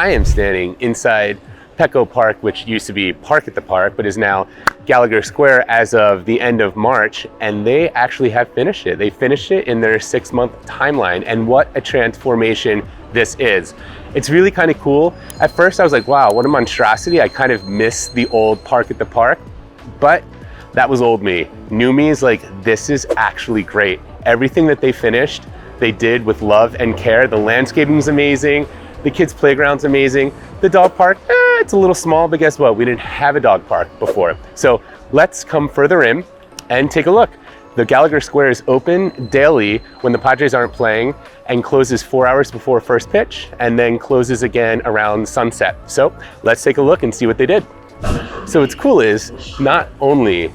I am standing inside Petco Park, which used to be Park at the Park, but is now Gallagher Square as of the end of March, and they actually have finished it. They finished it in their 6-month timeline, and what a transformation this is. It's really kind of cool. At first I was like, wow, what a monstrosity. I kind of miss the old Park at the Park, but that was old me. New me is like, this is actually great. Everything that they finished, they did with love and care. The landscaping is amazing. The kids' playground's amazing. The dog park, it's a little small, but guess what? We didn't have a dog park before. So let's come further in and take a look. The Gallagher Square is open daily when the Padres aren't playing and closes 4 hours before first pitch and then closes again around sunset. So let's take a look and see what they did. So what's cool is not only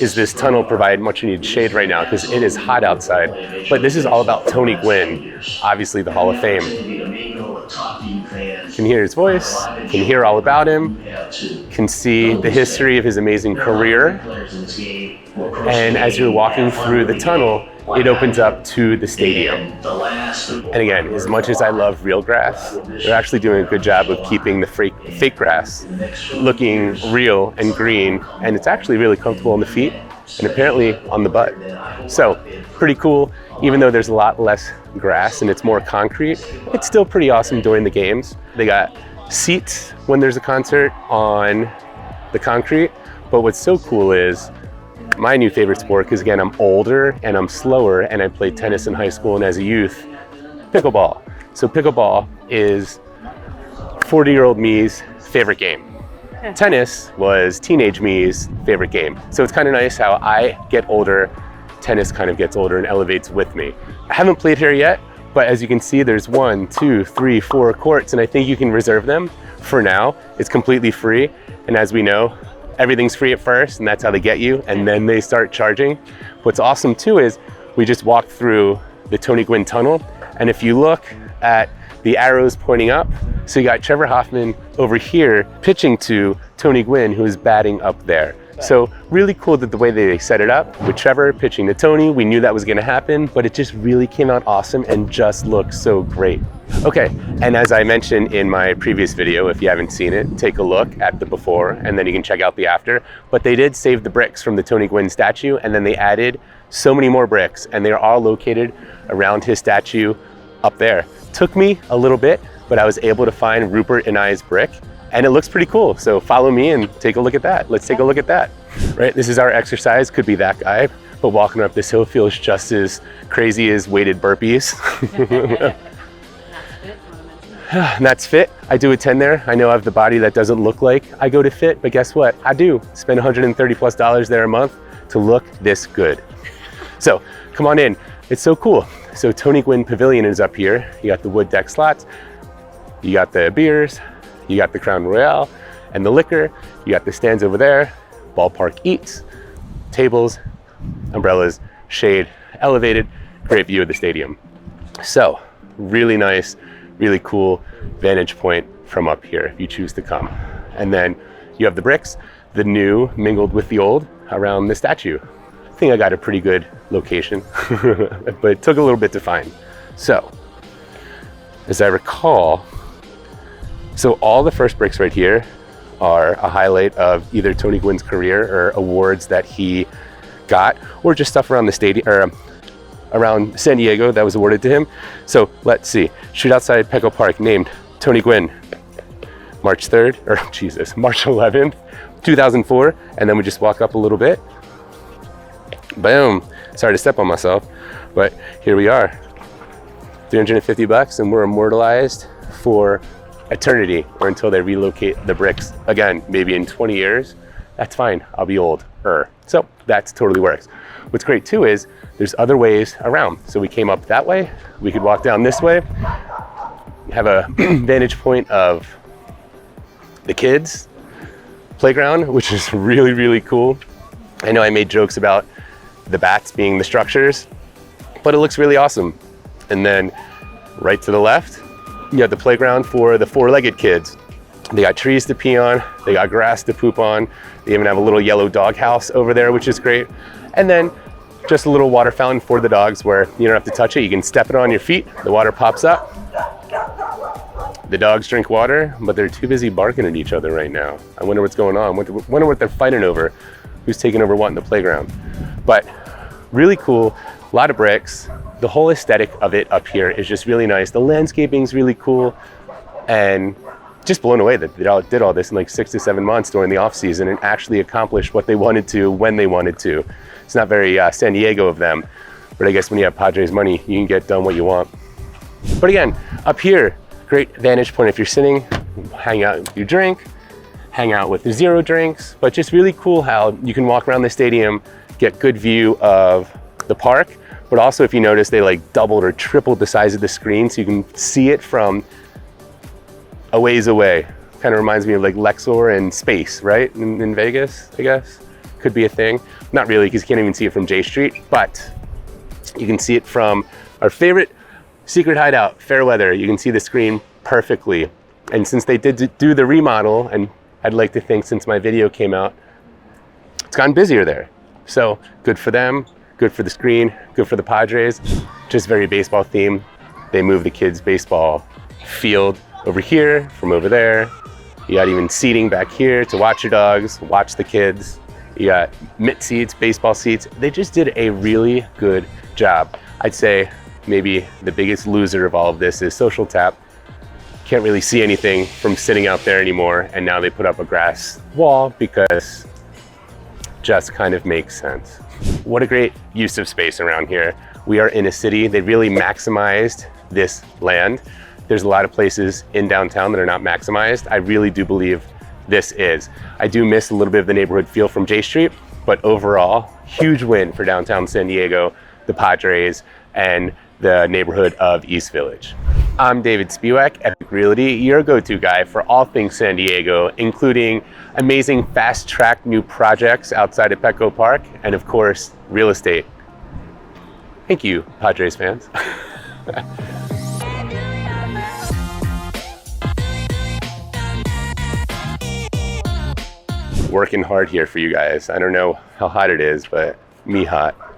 is this tunnel provide much needed shade right now because it is hot outside, but this is all about Tony Gwynn, obviously the Hall of Fame. Can hear his voice, can hear all about him, can see the history of his amazing career. And as you're walking through the tunnel, it opens up to the stadium. And again, as much as I love real grass, they're actually doing a good job of keeping the fake grass looking real and green, and it's actually really comfortable on the feet and apparently on the butt. So pretty cool. Even though there's a lot less grass and it's more concrete, it's still pretty awesome during the games. They got seats when there's a concert on the concrete, but what's so cool is my new favorite sport, because again, I'm older and I'm slower and I played tennis in high school and as a youth, pickleball. So pickleball is 40-year-old me's favorite game. Tennis was teenage me's favorite game. So it's kind of nice how I get older, tennis kind of gets older and elevates with me. I haven't played here yet, but as you can see, there's 1, 2, 3, 4 courts, and I think you can reserve them for now. It's completely free. And as we know, everything's free at first, and that's how they get you, and then they start charging. What's awesome too is we just walked through the Tony Gwynn tunnel, and if you look at the arrows pointing up, so you got Trevor Hoffman over here pitching to Tony Gwynn, who is batting up there. So really cool that the way they set it up with Trevor pitching to Tony. We knew that was going to happen, but it just really came out awesome and just looked so great. Okay, and as I mentioned in my previous video, if you haven't seen it, take a look at the before and then you can check out the after. But they did save the bricks from the Tony Gwynn statue, and then they added so many more bricks, and they're all located around his statue up there. Took me a little bit, but I was able to find Rupert and I's brick, and it looks pretty cool. So follow me and take a look at that. Let's take a look at that. Right, this is our exercise, could be that guy, but walking up this hill feels just as crazy as weighted burpees. And that's fit. I do attend there. I know I have the body that doesn't look like I go to fit, but guess what? I do spend $130+ there a month to look this good. So come on in. It's so cool. So Tony Gwynn Pavilion is up here. You got the wood deck slots, you got the beers, you got the Crown Royale and the liquor, you got the stands over there, ballpark eats, tables, umbrellas, shade, elevated, great view of the stadium. So really nice, really cool vantage point from up here if you choose to come. And then you have the bricks, the new mingled with the old around the statue. I think I got a pretty good location, but it took a little bit to find. So, as I recall, so all the first bricks right here are a highlight of either Tony Gwynn's career or awards that he got, or just stuff around the stadium, or around San Diego that was awarded to him. So let's see, Shoot Outside Petco Park, named Tony Gwynn, March 11th, 2004. And then we just walk up a little bit. Boom, sorry to step on myself, but here we are. $350 and we're immortalized for eternity, or until they relocate the bricks again, maybe in 20 years. That's fine, I'll be older. So that totally works. What's great too is there's other ways around. So we came up that way, we could walk down this way, have a vantage point of the kids' playground, which is really, really cool. I know I made jokes about the bats being the structures, but it looks really awesome. And then right to the left, you have the playground for the four-legged kids. They got trees to pee on, they got grass to poop on, they even have a little yellow dog house over there, which is great. And then just a little water fountain for the dogs where you don't have to touch it. You can step it on your feet, the water pops up, The dogs drink water, but they're too busy barking at each other right now. I wonder what's going on. Wonder what they're fighting over. Who's taking over what in the playground? But really cool, a lot of bricks. The whole aesthetic of it up here is just really nice. The landscaping's really cool, and just blown away that they all did all this in like 6 to 7 months during the off season and actually accomplished what they wanted to when they wanted to. It's not very San Diego of them, but I guess when you have Padres money, you can get done what you want. But again, up here, great vantage point if you're sitting, hang out with your drink, hang out with the zero drinks, but just really cool how you can walk around the stadium, get good view of the park, but also if you notice, they like doubled or tripled the size of the screen so you can see it from a ways away. Kind of reminds me of like Lexor and space, right? In Vegas, I guess. Could be a thing. Not really, because you can't even see it from J Street, but you can see it from our favorite secret hideout, Fairweather. You can see the screen perfectly. And since they did do the remodel, and I'd like to think since my video came out, it's gotten busier there. So good for them, good for the screen, good for the Padres. Just very baseball themed. They moved the kids' baseball field over here from over there. You got even seating back here to watch your dogs, watch the kids. You got mitt seats, baseball seats. They just did a really good job. I'd say maybe the biggest loser of all of this is Social Tap. Can't really see anything from sitting out there anymore, and now they put up a grass wall because just kind of makes sense. What a great use of space around here. We are in a city. They really maximized this land. There's a lot of places in downtown that are not maximized. I really do believe this is. I do miss a little bit of the neighborhood feel from J Street, but overall, huge win for downtown San Diego, the Padres, and the neighborhood of East Village. I'm David Spiewak, Epique Realty, your go-to guy for all things San Diego, including amazing fast-track new projects outside of Petco Park, and of course, real estate. Thank you, Padres fans. Working hard here for you guys. I don't know how hot it is, but me hot.